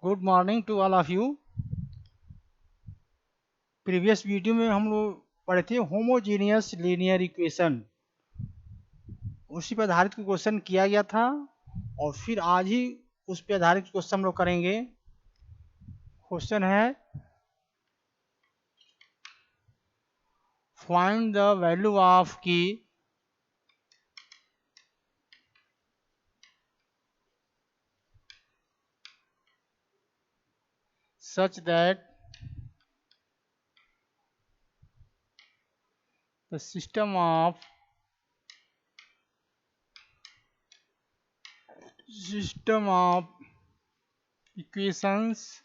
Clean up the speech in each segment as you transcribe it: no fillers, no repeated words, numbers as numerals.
Good morning to all of you. Previous video में हम लोग पढ़े थे होमोजीनियस लीनियर इक्वेशन। उसी पर आधारित क्वेश्चन किया गया था और फिर आज ही उस पर आधारित क्वेश्चन हम लोग करेंगे। क्वेश्चन है फाइंड द वैल्यू ऑफ की such that the system of equations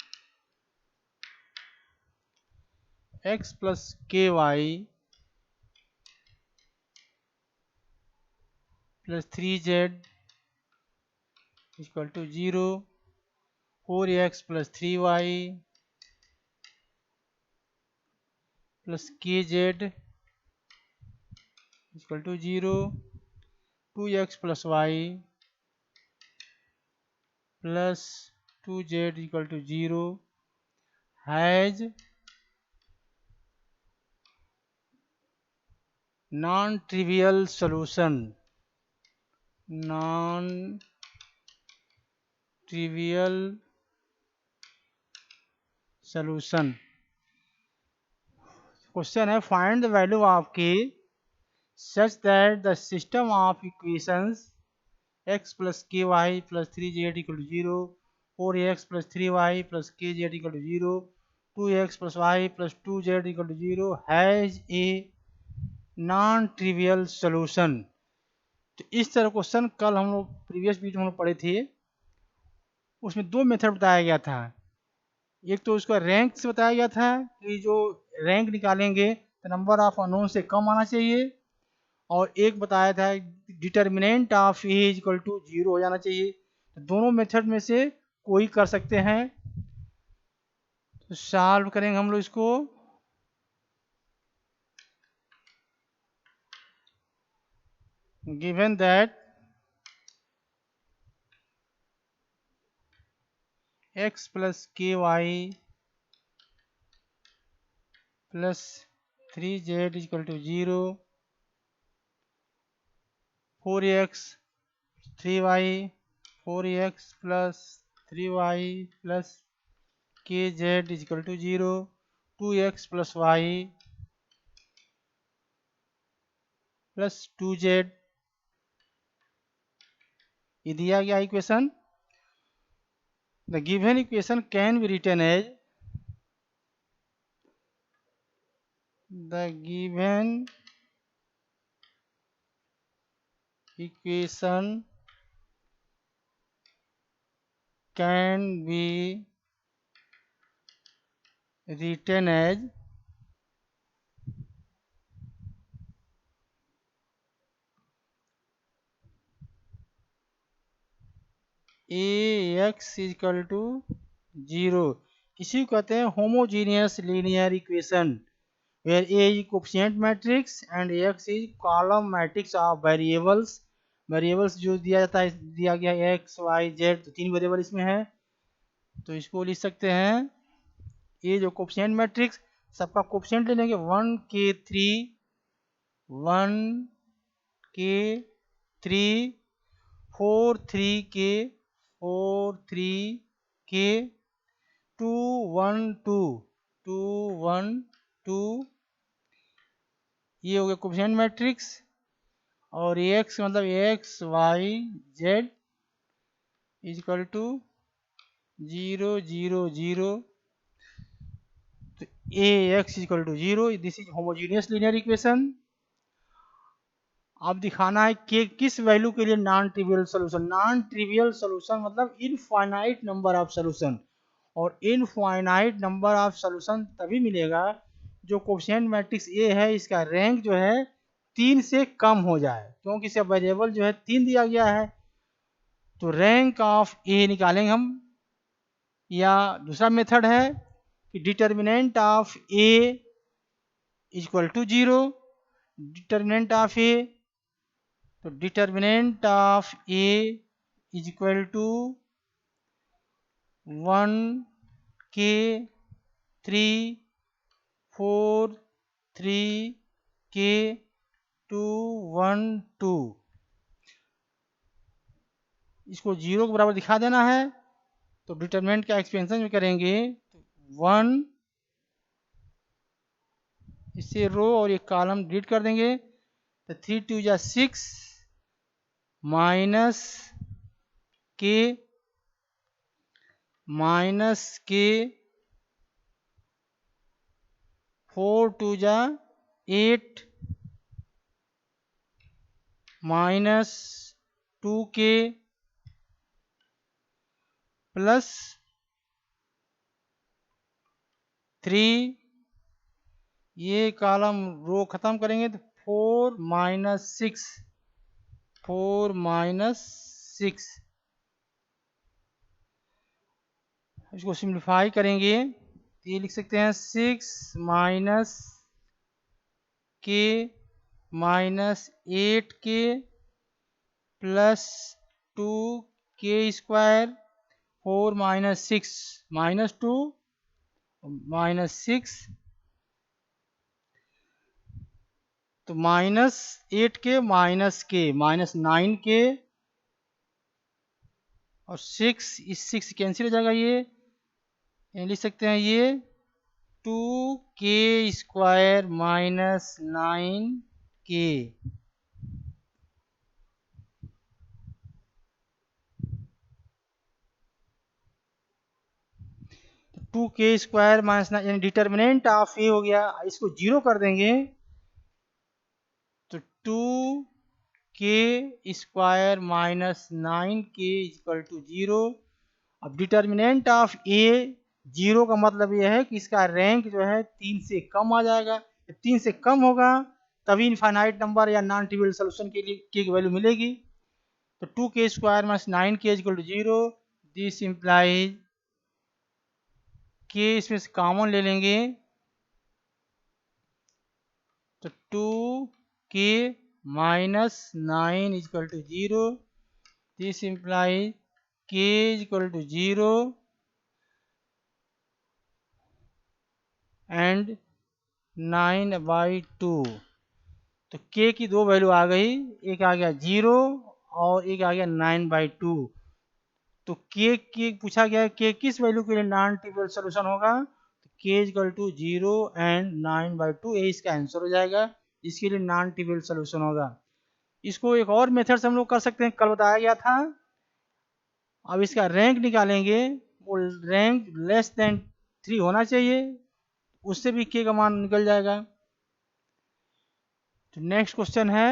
x plus ky plus 3z is equal to 0, 4x plus 3y plus kz is equal to 0, 2x plus y plus 2z equal to 0 has non-trivial solution. Non-trivial solution. Question है find the value of k such that the system of equations x plus ky plus 3z equal to 0, 4x plus 3y plus kz equal to 0, 2x plus y plus 2z equal to 0 has a non trivial solution. तो इस तरह question कल हम लोग previous video में हम लोग पढ़े थे। उसमें दो मेथड बताया गया था। एक तो उसका रैंक से बताया गया था कि जो रैंक निकालेंगे तो नंबर ऑफ अननोन से कम आना चाहिए, और एक बताया था determinant of A is equal to 0 हो जाना चाहिए। तो दोनों मेथड में से कोई कर सकते हैं। तो सॉल्व करेंगे हम लोग इसको। Given that x plus ky plus 3z is equal to 0, 4x 3y 4x plus 3y plus kz is equal to 0, 2x plus y plus 2z ये दिया गया इक्वेशन। The given equation can be written as the given equation can be written as ax is equal to 0। इसी को कहते हैं homogeneous linear equation where a is coefficient matrix and x is column matrix of variables. Variables जो दिया जाता है, दिया गया x y z, तो तीन वेरिएबल इसमें है। तो इसको लिख सकते हैं ये जो कोफिशिएंट मैट्रिक्स सबका कोफिशिएंट ले लेंगे 1 के 3 1 के 3 4 3 के 4 3 के 2 1 2 2 1 2, ये हो गया कोफिशिएंट मैट्रिक्स। और x मतलब x y z is equal to 0 0 0। तो ax is equal to 0, this is homogeneous linear equation. अब दिखाना है कि किस वैल्यू के लिए non trivial solution. Non trivial solution मतलब इनफाइनाइट नंबर ऑफ सोल्यूशन, और इनफाइनाइट नंबर ऑफ सोल्यूशन तभी मिलेगा जो कोफिशिएंट मैट्रिक्स ए है इसका रैंक जो है 3 से कम हो जाए, क्योंकि इसका वेरिएबल जो है 3 दिया गया है। तो रैंक ऑफ ए निकालेंगे हम, या दूसरा मेथड है कि determinant of A is equal to 0। Determinant of A, तो determinant of A is equal to 1 k 3 4 3 k 2 1 2, इसको 0 के बराबर दिखा देना है। तो डिटरमिनेंट का एक्सपेंशन में करेंगे तो 1, इससे रो और एक कॉलम डिलीट कर देंगे। तो 3 2 जा 6 माइनस के के 4 2 जा 8 माइनस 2k प्लस 3, ये कॉलम रो खत्म करेंगे तो 4 माइनस 6 इसको सिंप्लीफाई करेंगे तो ये लिख सकते हैं 6 माइनस के minus 8k plus 2k square 4 minus 6 minus 2 minus 6, तो माइनस 8k माइनस 9k और 6, इस 6 कैंसिल हो जाएगा। ये लिख सकते हैं ये 2k square minus 9k। 2k square minus 9 यानी डिटर्मिनेंट ऑफ ए हो गया। इसको 0 कर देंगे तो 2k square minus 9k equal to 0। अब डिटर्मिनेंट ऑफ ए 0 का मतलब यह है कि इसका रैंक जो है 3 से कम आ जाएगा। 3 से कम होगा तभी इनफाइनाइट नंबर या नॉन ट्रिवियल सोल्यूशन के लिए k की वैल्यू मिलेगी। तो 2k square minus 9k equal to 0, this implies k इसमें से कॉमन ले लेंगे तो 2k minus 9 equal to 0, this implies k equal to 0 and 9/2। तो k की दो वैल्यू आ गई, एक आ गया 0 और एक आ गया 9/2। तो k की पूछा गया है k किस वैल्यू के लिए नॉन ट्रिवियल सोल्यूशन होगा, तो k इक्वल टू 0 एंड 9/2, ये इसका आंसर हो जाएगा। इसके लिए नॉन ट्रिवियल सोल्यूशन होगा। इसको एक और मेथड से हम लोग कर सकते हैं, कल बताया गया था। अब इसका रैंक निकालेंगे, वो रैंक लेस देन 3 होना चाहिए, उससे भी k का मान निकल जाएगा। तो नेक्स्ट क्वेश्चन है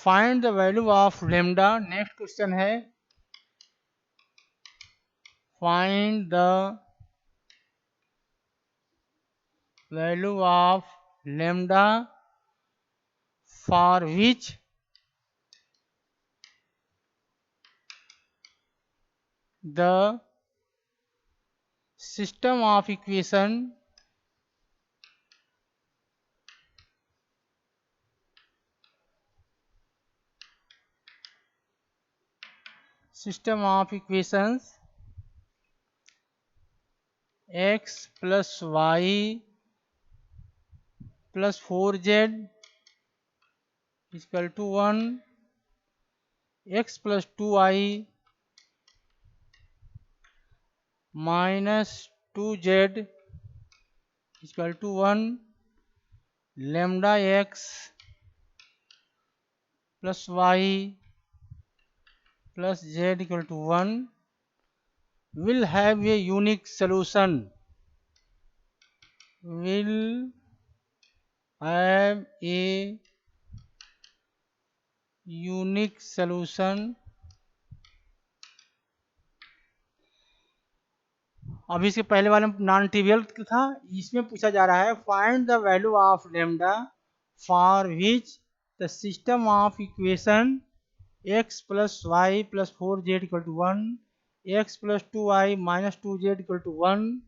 find the value of lambda. Next question है find the value of lambda for which the system of equation x plus y plus 4z equal to 1, x plus 2y minus 2z equal to 1, lambda x plus y plus z equal to 1 will have a unique solution, will have a unique solution। अभी इसके पहले वाले non trivial था, इसमें पूछा जा रहा है find the value of lambda for which the system of equation x plus y plus 4z equal to 1 x plus 2y minus 2z equal to 1,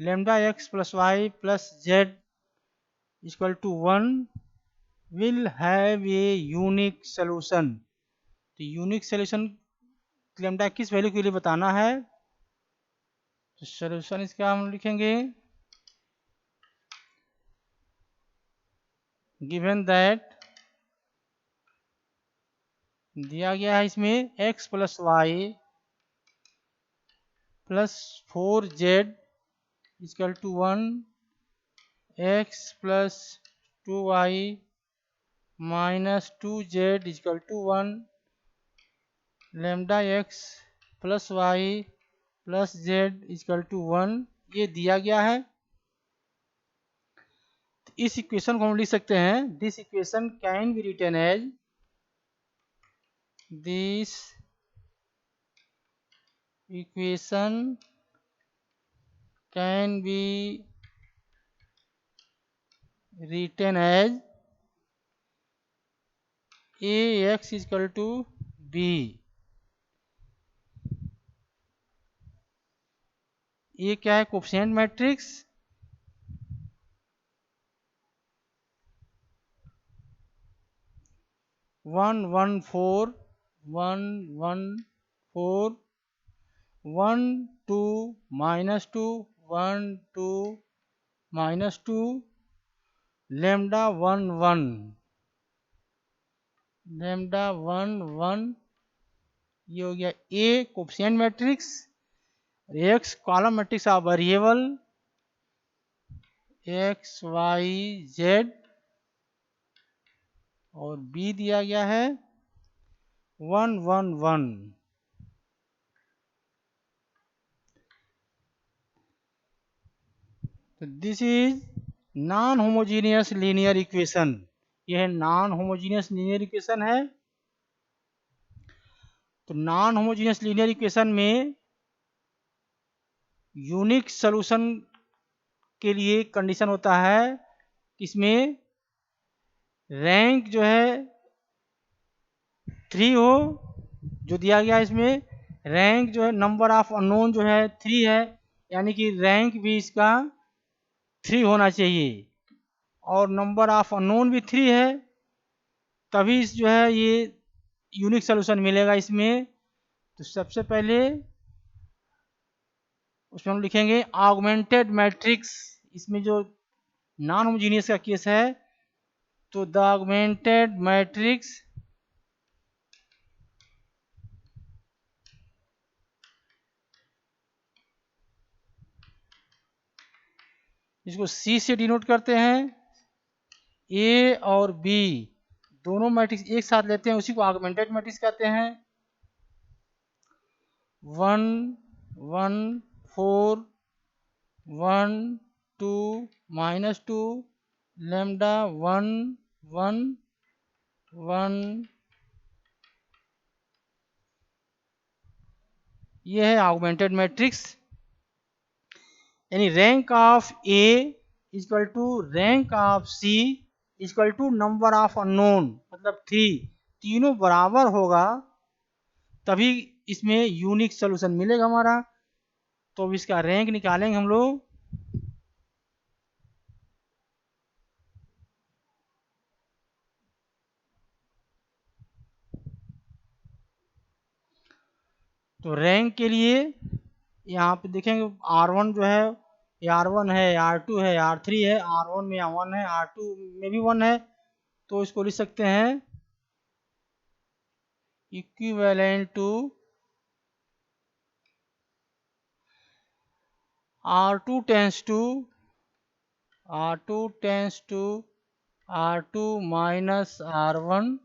lambda x plus y plus z equal to 1 will have a unique solution. तो unique solution lambda किस value के लिए बताना है, तो solution इसका हम लिखेंगे गिवन दैट, दिया गया है इसमें x plus y plus 4z equal to 1, x plus 2y minus 2z equal to 1, lambda x plus y plus z equal to 1, ये दिया गया है। तो इस इक्वेशन को हम लिख सकते हैं, this equation can be written as, दिस equation can be written as ax is equal to b, ये क्या है, coefficient matrix, 1 1 4 1 1 4 1 2 minus 2 1 2 minus 2 lambda 1 1 lambda 1 1, ये हो गया A coefficient matrix, X column matrix of variable x Y Z, और B दिया गया है 1 1 1। तो this is non homogeneous linear equation, यह नॉन होमोजीनियस लीनियर इक्वेशन है। तो नॉन होमोजीनियस लीनियर इक्वेशन में यूनिक सॉल्यूशन के लिए कंडीशन होता है, इसमें रैंक जो है 3 हो, जो दिया गया है इसमें रैंक जो है नंबर ऑफ अननोन जो है 3 है, यानी कि रैंक भी इसका 3 होना चाहिए, और नंबर ऑफ अननोन भी 3 है, तभी जो है ये यूनिक सॉल्यूशन मिलेगा इसमें। तो सबसे पहले उसमें हम लिखेंगे ऑगमेंटेड मैट्रिक्स, इसमें जो नॉन होमोजीनियस का केस है, तो द ऑगमेंटेड मैट्रिक्स इसको सी से डिनोट करते हैं, ए और बी दोनों मैट्रिक्स एक साथ लेते हैं, उसी को ऑगमेंटेड मैट्रिक्स कहते हैं। 1 1 4 1 2 माइनस 2 लैम्डा 1 1 1, ये है ऑगमेंटेड मैट्रिक्स, यानी rank of A equal to rank of C equal to number of unknown, मतलब 3, तीनों बराबर होगा तभी इसमें यूनिक सॉल्यूशन मिलेगा हमारा। तो अब इसका रैंक निकालेंगे हम लोग, तो रैंक के लिए यहाँ पे देखेंगे R1 जो है R1 है, R2 है, R3 है, R1 में 1 है, R2 में भी 1 है, तो इसको लिख सकते हैं equivalent to R2 tends to R2 minus R1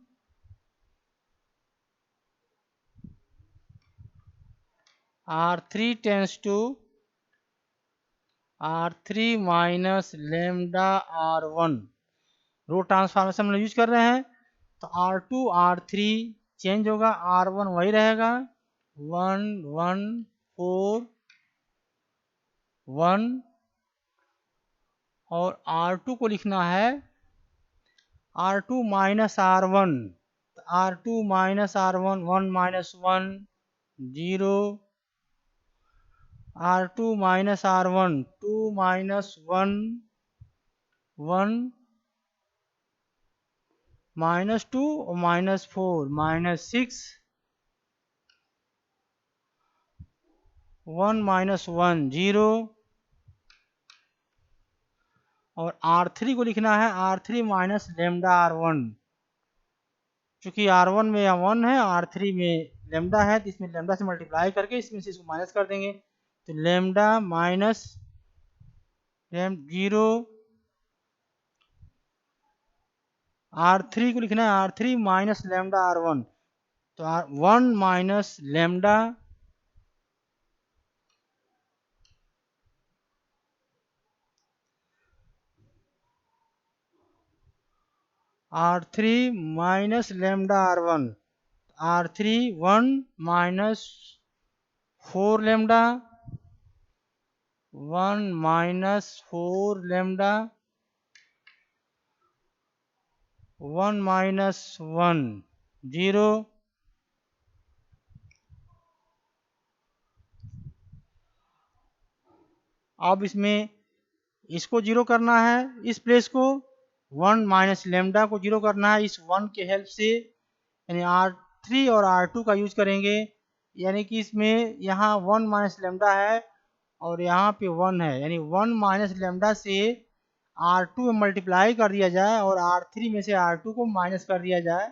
R3 tends to R3 minus lambda R1, row transformation में यूज कर रहे हैं, तो R2 R3 चेंज होगा, R1 वही रहेगा 1 1 4 1, और R2 को लिखना है R2 minus R1, R2 minus R1 1 minus 1 0 R2 minus R1 2 minus 1 1 minus 2 और माइनस 4 माइनस 6 1 माइनस 1 0 और R3 को लिखना है R3 माइनस लेमडा R1। चूंकि R1 में यह 1 है, R3 में लेमडा है, तो इसमें लेमडा से मल्टीप्लाई करके इसमें से इसको माइनस कर देंगे, तो लेमडा माइनस 0 R3 को लिखना है R3 माइनस लेमडा R1, तो 1 minus lambda R3 minus lambda R1, R3 1 minus 4 lambda 1 minus 4 lambda 1 minus 1 0 अब इसमें इसको जीरो करना है, इस प्लेस को 1 माइनस लेमडा को जीरो करना है इस 1 के हेल्प से, यानी R3 और R2 का यूज करेंगे, यानी कि इसमें यहाँ 1 माइनस लेमडा है और यहाँ पे 1 है, यानी 1 माइनस लेमडा से R2 में मल्टीप्लाई कर दिया जाए और R3 में से R2 को माइनस कर दिया जाए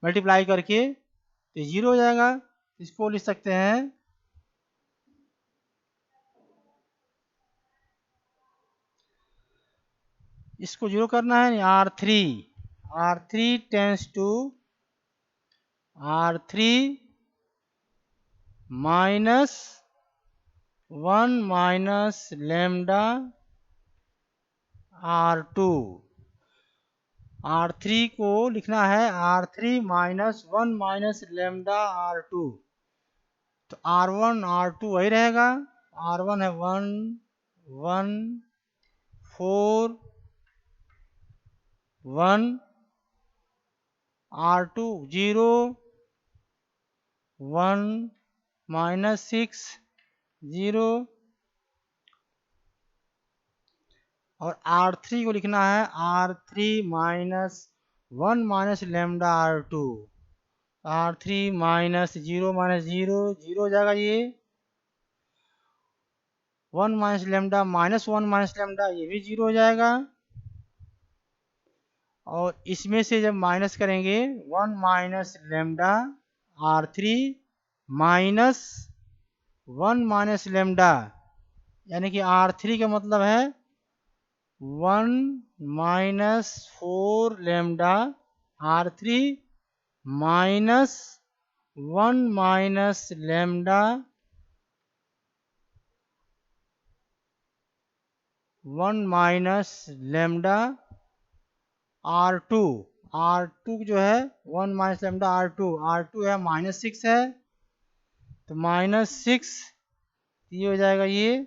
मल्टीप्लाई करके, तो 0 हो जाएगा। इसको लिख सकते हैं इसको 0 करना है, R3 tends to R3 minus 1 minus lambda R2। R3 को लिखना है R3 minus 1 minus lambda R2, तो R1 R2 वही रहेगा, R1 है 1 1 4 1 R2 0 1 माइनस 6 0 और R3 को लिखना है R3 minus 1 minus lambda R2, R3 minus 0 0 हो जाएगा, ये 1 minus lambda minus 1 minus lambda ये भी 0 हो जाएगा, और इसमें से जब माइनस करेंगे 1 minus lambda R3 minus 1 minus lambda, यानी कि R3 का मतलब है 1 minus 4 lambda R3 minus 1 minus lambda 1 minus lambda R2 जो है 1 माइनस लेमडा R2 है माइनस 6 है, तो माइनस 6 ये हो जाएगा, ये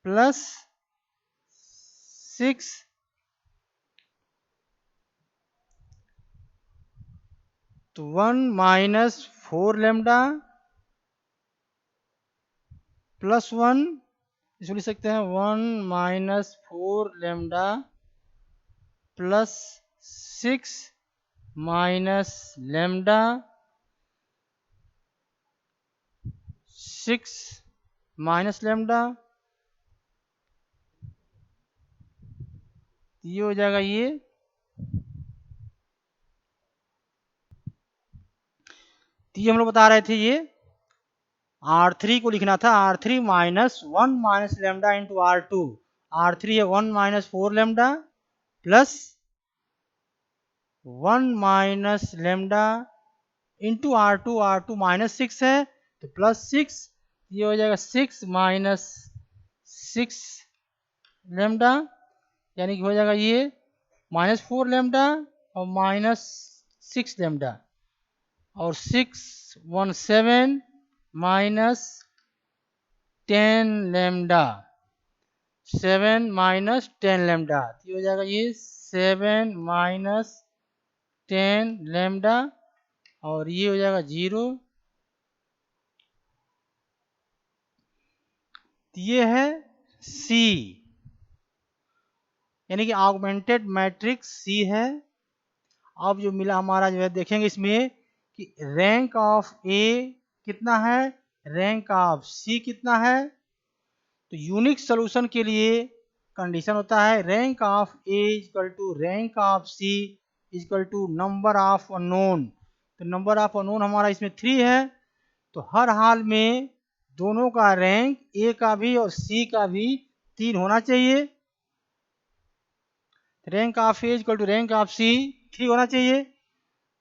प्लस 6 तो 1 माइनस 4 लेमडा प्लस 1, इसको लिख सकते हैं 1 minus 4 lambda plus 6 minus lambda 6 minus lambda, ये हो जाएगा, ये हम लोग बता रहे थे, ये R3 को लिखना था R3 minus 1 minus lambda into R3 है 1 minus 4 lambda plus 1 minus lambda into R2 minus 6 है, तो प्लस 6, ये हो जाएगा 6 माइनस 6 लेमडा, यानी कि हो जाएगा ये माइनस 4 लेमडा और माइनस 6 लेमडा, और 6 1 7 माइनस 10 लेमडा 7 माइनस 10 लेमडा, ये हो जाएगा, ये 7 माइनस 10 लेमडा, और ये हो जाएगा 0 ये है सी, यानी कि ऑगमेंटेड मैट्रिक्स सी है। अब जो मिला हमारा जो है देखेंगे इसमें कि रैंक ऑफ ए कितना है, रैंक ऑफ सी कितना है। तो यूनिक सोल्यूशन के लिए कंडीशन होता है rank of A equal to rank of C equal to number of unknown. तो नंबर ऑफ अननोन हमारा इसमें 3 है, तो हर हाल में दोनों का रैंक ए का भी और सी का भी 3 होना चाहिए। Rank of A equal to rank of C 3 होना चाहिए।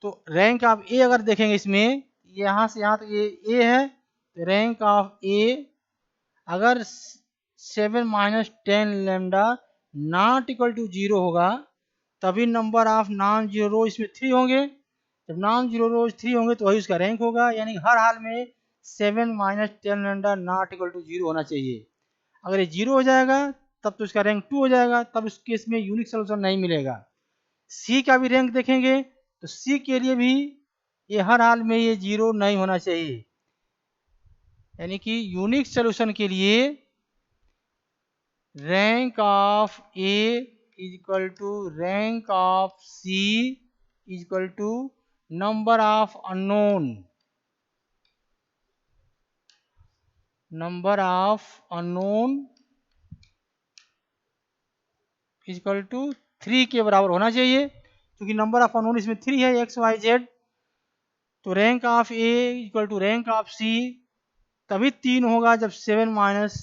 तो रैंक ऑफ ए अगर देखेंगे इसमें, यहाँ से यहाँ तो ये ए है, तो रैंक ऑफ ए अगर 7 minus 10 lambda not equal to 0 होगा, तभी number of non zero row इसमें 3 होंगे। जब नॉन जीरो रोज 3 होंगे तो वही उसका रैंक होगा, यानी हर हाल में 7 minus 10 lambda not equal to 0 होना चाहिए। अगर ये 0 हो जाएगा तब तो इसका रैंक 2 हो जाएगा, तब उस केस में यूनिक सोल्यूशन नहीं मिलेगा। सी का भी रैंक देखेंगे तो सी के लिए भी ये हर हाल में ये 0 नहीं होना चाहिए, यानी कि यूनिक सोल्यूशन के लिए rank of A equal to rank of C equal to number of unknown, number of unknown equal to 3 के बराबर होना चाहिए। क्योंकि नंबर ऑफ अननोन इसमें 3 है, एक्स वाई जेड। तो rank of A equal to rank of C तभी 3 होगा जब 7 minus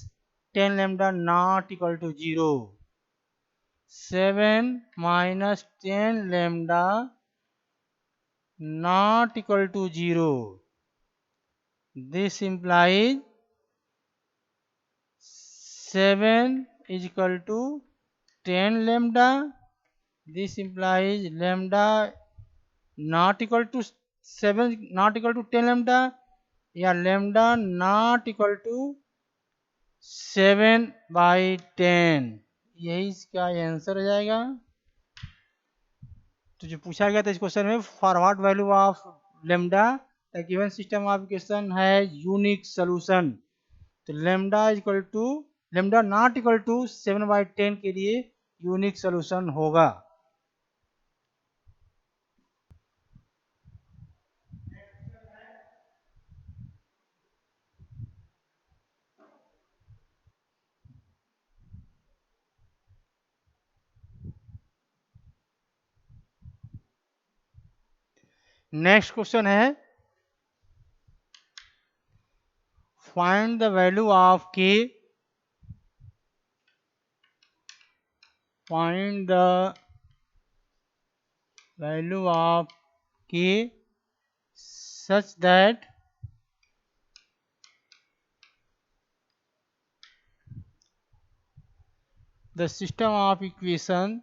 10 lambda not equal to 0। 7 minus 10 lambda not equal to 0, this implies 7 is equal to 10 lambda, this implies lambda not equal to 7 not equal to 10 lambda या lambda not equal to 7 by 10, यही इसका answer हो जाएगा। तो जो पूछा गया था इस क्वेश्चन में for what value of lambda the given system of equation है यूनिक सोल्यूशन। तो lambda equal to lambda not equal to 7 by 10 के लिए यूनिक सोल्यूशन होगा। नेक्स्ट क्वेश्चन है find the value of k, find the value of k such that the system of equation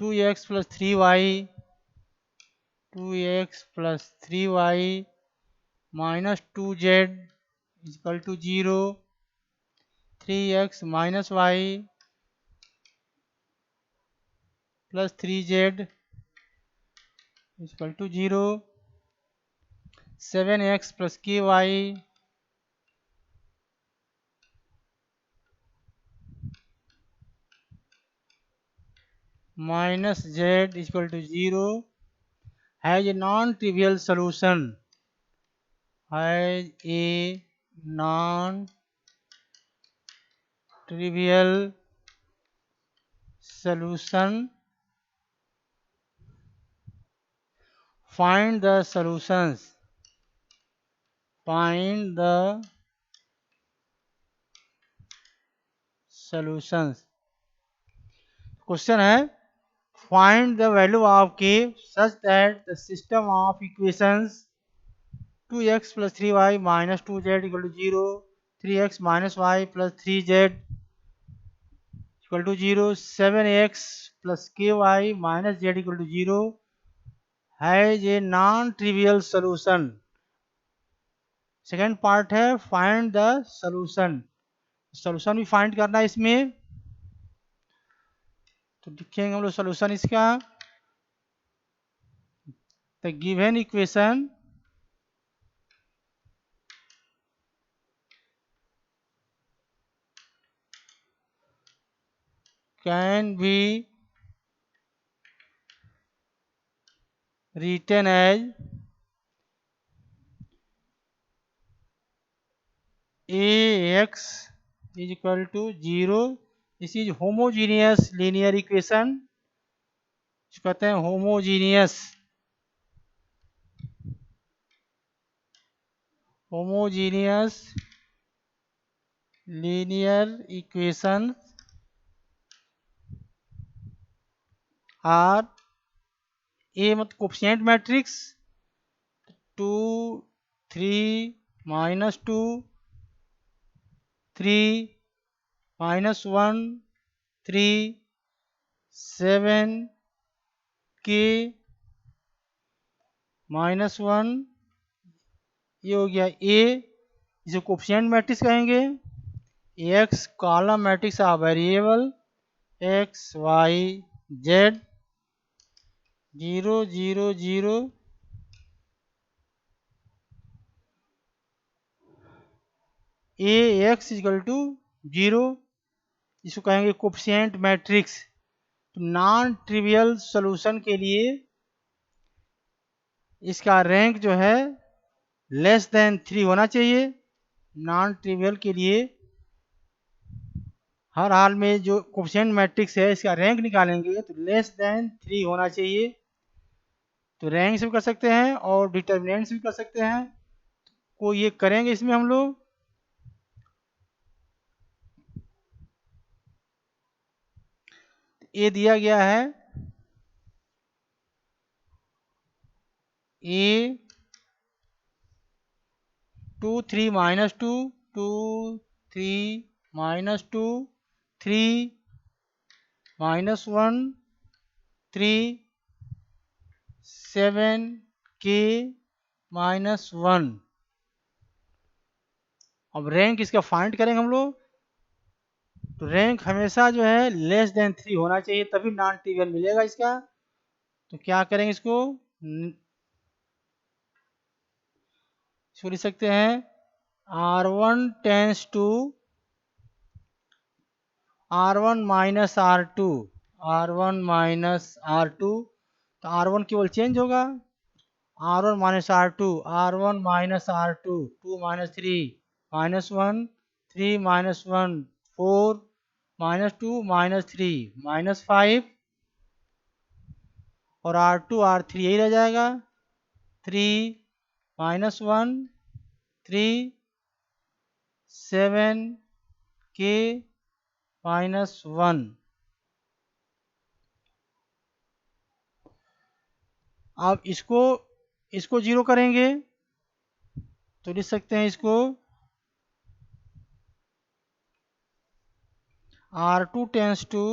two x plus 3y 2x plus 3y minus 2z equal to 0, 3x minus y plus 3z equal to 0, 7x plus ky minus z equal to 0 has a non-trivial solution, has a non-trivial solution, find the solutions, find the solutions। Question है find the value of k such that the system of equations 2x plus 3y minus 2z equal to 0, 3x minus y plus 3z equal to 0, 7x plus ky minus z equal to 0 has a non-trivial solution। Second part है find the solution, solution भी find करना है इसमें। तो लिखेंगे हम लोग solution इसका, the given equation can B written as ax is equal to 0. This is homogeneous linear equation, कहते हैं homogeneous linear equation R A मतलब कोफिशिएंट मैट्रिक्स 2 3 -2 3 -1 3 7 k -1, ये हो गया ए, इसे कोफिशिएंट मैट्रिक्स कहेंगे। X column matrix of variable x Y z 0 0 0 A x equal to 0, इसको कहेंगे कोफिशिएंट मैट्रिक्स। तो नॉन ट्रिवियल सॉल्यूशन के लिए इसका रैंक जो है लेस देन 3 होना चाहिए। नॉन ट्रिवियल के लिए हर हाल में जो कोफिशिएंट मैट्रिक्स है इसका रैंक निकालेंगे तो लेस देन 3 होना चाहिए। तो रैंक से भी कर सकते हैं और डिटर्मिनेंट से भी कर सकते हैं, को ये करेंगे इसमें हम लोग। ये दिया गया है ए 2 3 -2 2 3 -2 3 -1 3 7 k -1। अब रैंक इसका फाइंड करेंगे हम लोग, तो रैंक हमेशा जो है लेस देन 3 होना चाहिए तभी नॉन ट्रिवियल मिलेगा इसका। तो क्या करेंगे इसको लिख सकते हैं R1 tense to R1 -R2 R1 -R2, तो R1 केवल चेंज होगा R1 -R2 R1 -R2 2 -3 -1 3 -1 4 -2 -3 -5 और R2 R3 यही रह जाएगा 3 -1 3 7 k -1। अब इसको जीरो करेंगे तो लिख सकते हैं इसको R2 tends to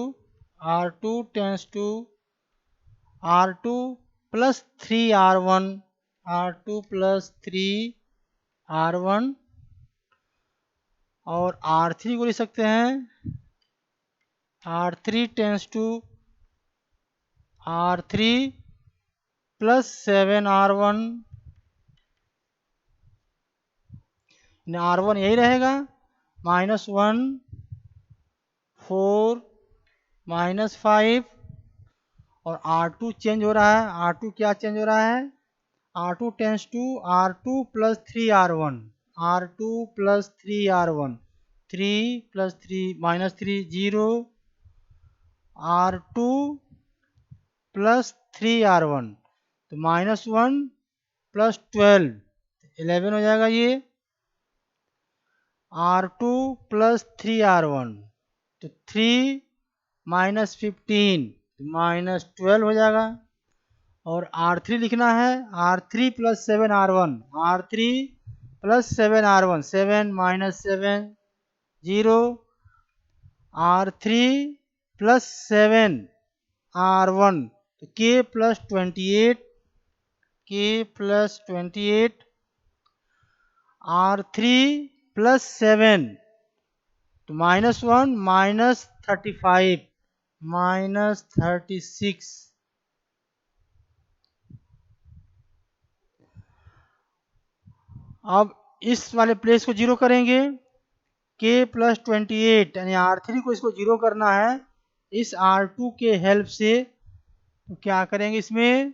R2 plus 3R1 R2 plus 3R1 और R3 को लिख सकते हैं R3 tends to R3 plus 7R1, R1 यही रहेगा -1 4 -5 और R2 चेंज हो रहा है। R2 क्या चेंज हो रहा है R2 tends to R2 plus 3R1 R2 plus 3R1 3 plus 3 -3 0 R2 plus 3R1 तो -1 प्लस 11 हो जाएगा ये R2 प्लस 3R1 तो 3 -15 -12 हो जाएगा और R3 लिखना है R3 plus 7R1 R3 plus 7R1 7 -7 0 R3 plus 7R1 तो K प्लस 28 R3 प्लस 7 तो -1 -35 -36। अब इस वाले प्लेस को जीरो करेंगे, k प्लस 28 यानी R3 को इसको जीरो करना है इस R2 के हेल्प से। तो क्या करेंगे इसमें,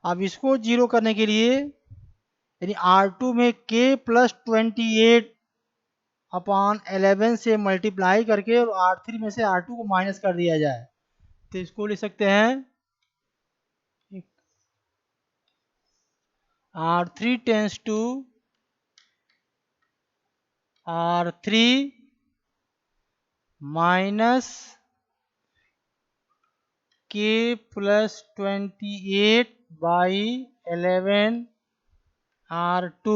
अब इसको जीरो करने के लिए यानी R2 में k प्लस 28 अपॉन 11 से मल्टीप्लाई करके और R3 में से R2 को माइनस कर दिया जाए, तो इसको लिख सकते हैं R3 tends to R3 minus k plus 28 by 11 R2,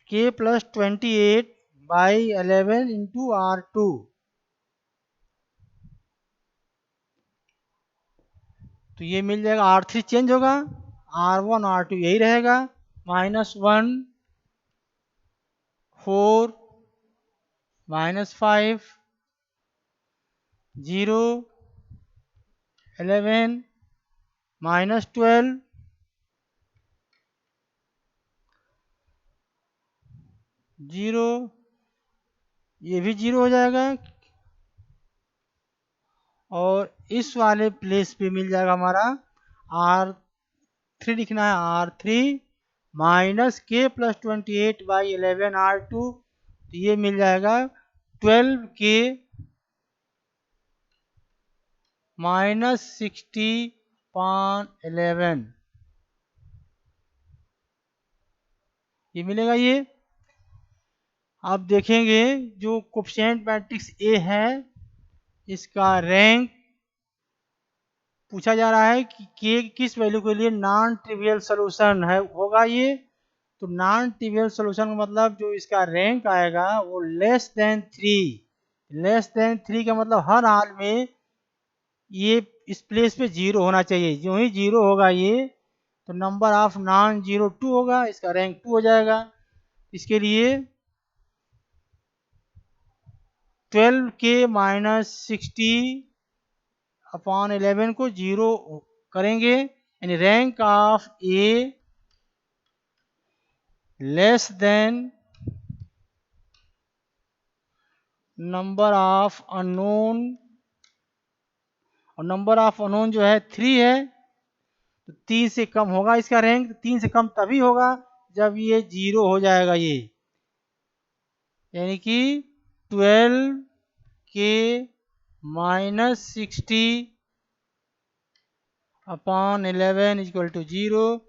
k plus 28 by 11 into R2। तो ये मिल जाएगा, R3 चेंज होगा, R1 R2 यही रहेगा, -1 4 -5 0 11 -12 0, ये भी 0 हो जाएगा। और इस वाले प्लेस पे मिल जाएगा हमारा R3 लिखना है, R3 minus k plus 28 by 11 R2, तो ये मिल जाएगा 12k माइनस 60/11, ये मिलेगा ये। अब देखेंगे जो कोफिशिएंट मैट्रिक्स A है, इसका रैंक पूछा जा रहा है कि k किस वैल्यू के लिए नॉन ट्रिवियल सोल्यूशन है होगा ये। तो नॉन ट्रिवियल सोल्यूशन का मतलब जो इसका रैंक आएगा वो लेस देन 3। लेस देन 3 का मतलब हर हाल में ये इस प्लेस पे 0 होना चाहिए। जो ही 0 होगा ये, तो नंबर ऑफ नॉन जीरो 2 होगा, इसका रैंक 2 हो जाएगा। इसके लिए 12k माइनस 60 अपॉन 11 को 0 करेंगे, यानी rank of A less than number of unknown, और नंबर ऑफ अननोन जो है 3 है, तो 3 से कम होगा इसका रैंक। 3 से कम तभी होगा जब ये 0 हो जाएगा ये, यानी कि 12k minus 60 upon 11 is equal to 0.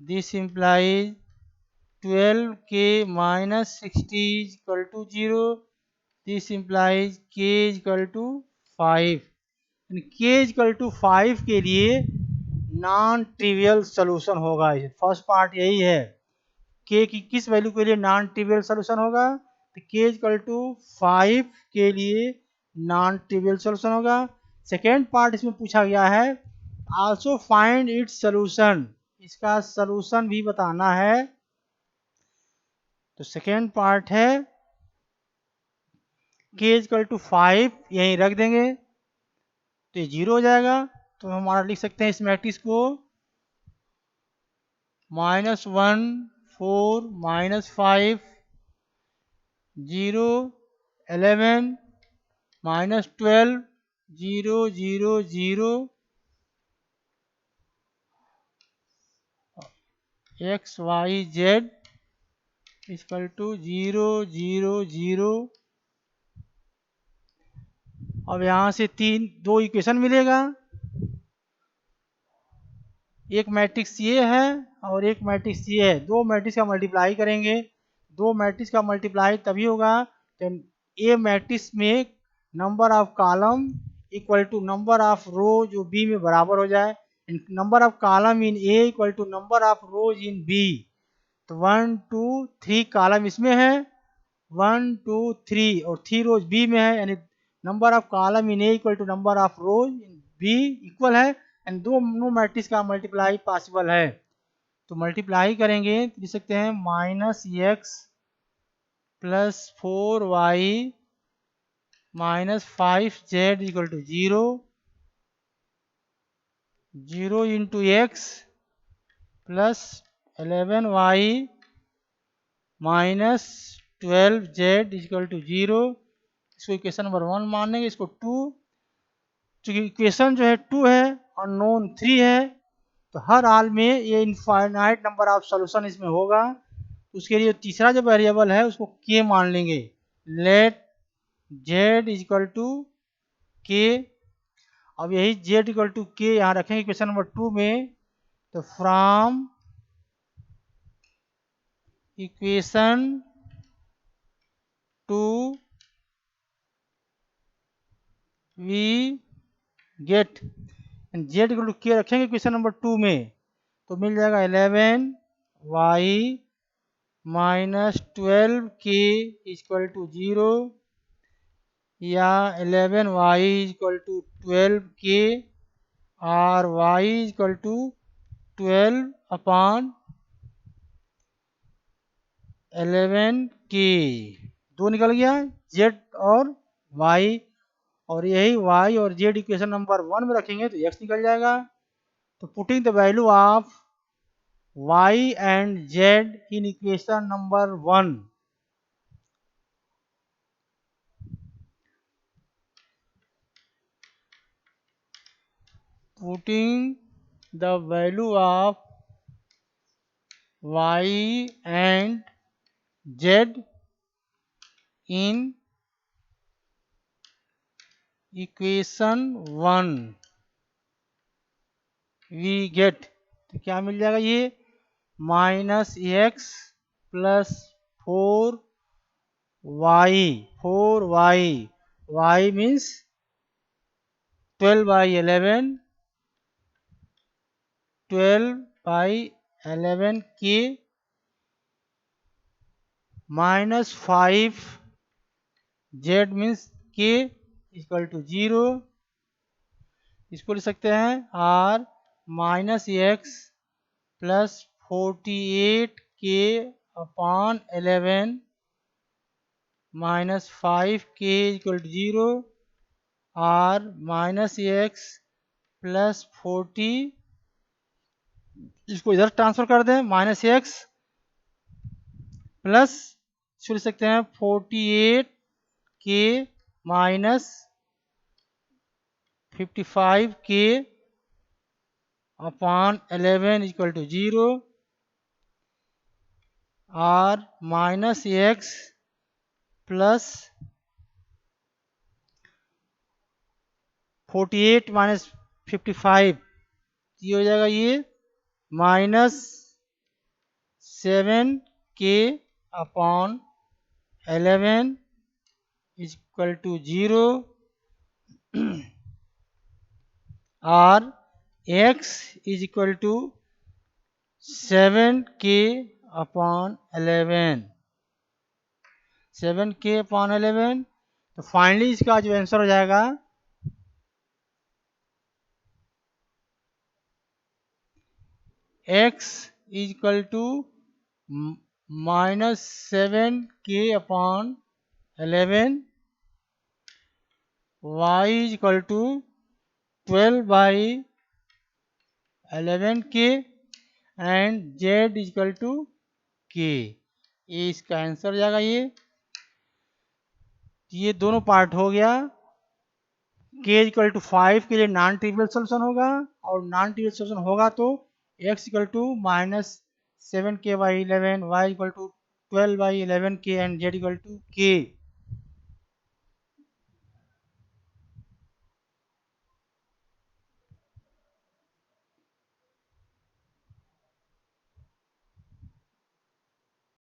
This implies 12k minus 60 is equal to 0. This implies k is equal to 5. k is equal to 5 के लिए नॉन ट्रिवियल सोल्यूशन होगा। फर्स्ट पार्ट यही है, k की किस वैल्यू के लिए नॉन ट्रिवियल सोल्यूशन होगा, तो k is equal to 5 के लिए नॉन ट्रिवियल सोल्यूशन होगा। सेकेंड पार्ट इसमें पूछा गया है आल्सो फाइंड इट्स सोल्यूशन, इसका सोल्यूशन भी बताना है। तो सेकेंड पार्ट है k is equal to 5, यहीं रख देंगे तो ये 0 हो जाएगा। तो हमारा लिख सकते हैं इस मैट्रिक्स को -1 4 -5 0 11 -12 0 0 0 x y z equal to 0 0 0। अब यहाँ से दो इक्वेशन मिलेगा, एक मैट्रिक्स ये है और एक मैट्रिक्स ये है। दो मैट्रिक्स का मल्टीप्लाई करेंगे, दो मैट्रिक्स का मल्टीप्लाई तभी होगा जब ए मैट्रिक्स में number of column equal to number of row जो बी में बराबर हो जाए। Number of column in A equal to number of rows in B. तो 1 2 3 कॉलम इसमें है, 1 2 3 और 3 रोज बी में है, यानी number of column in A equal to number of rows in B equal है, एंड दोनों मैट्रिक्स का मल्टीप्लाई पॉसिबल है। तो मल्टीप्लाई करेंगे तो लिख सकते हैं minus x plus 4y minus 5z equal to 0, 0 into x plus 11y minus 12z equal to 0। इसको इक्वेशन नंबर 1 मानेंगे, इसको 2। चूंकि इक्वेशन जो है 2 है और नोन 3 है, तो हर हाल में ये इनफाइनाइट नंबर ऑफ सॉल्यूशन इसमें होगा। उसके लिए तीसरा जो वेरिएबल है उसको k मान लेंगे। Let z equal to k। अब यही z इक्वल टू k यहाँ रखेंगे इक्वेशन नंबर 2 में। तो from equation 2 we get z equal to k रखेंगे इक्वेशन नंबर 2 में, तो मिल जाएगा 11y minus 12k equal to 0 या 11y इक्वल टू 12k और y equal to 12 upon 11k। 2 निकल गया z और y, और यही y और z इक्वेशन नंबर 1 में रखेंगे तो x निकल जाएगा। तो putting the value of y and z in equation number 1, putting the value of y and z in equation 1 we get, तो क्या मिल जाएगा ये minus x plus 4y y means 12/11 12/11 के minus 5 z means k equal to 0। इसको लिख सकते हैं r minus x plus 48k upon 11 minus 5k equal to 0, r minus x plus 40, इसको इधर ट्रांसफर कर दें माइनस एक्स प्लस इसको लिख सकते हैं 48k minus 55k upon 11 equal to 0, r minus x plus 48 minus 55, ये हो जाएगा ये minus 7k upon 11 equal to 0, और x is equal to 7k upon 11, 7k upon 11। तो फाइनली इसका जो आंसर हो जाएगा x is equal to minus 7k upon 11, y is equal to 12/11k and z is equal to k। ये इसका answer हो जाएगा। ये दोनों पार्ट हो गया। k इक्वल टू 5 के लिए नॉन ट्रिवियल सोल्यूशन होगा, और नॉन ट्रिवियल सोल्यूशन होगा तो x equal to minus 7k/11, y equal to 12/11k and z equal to k।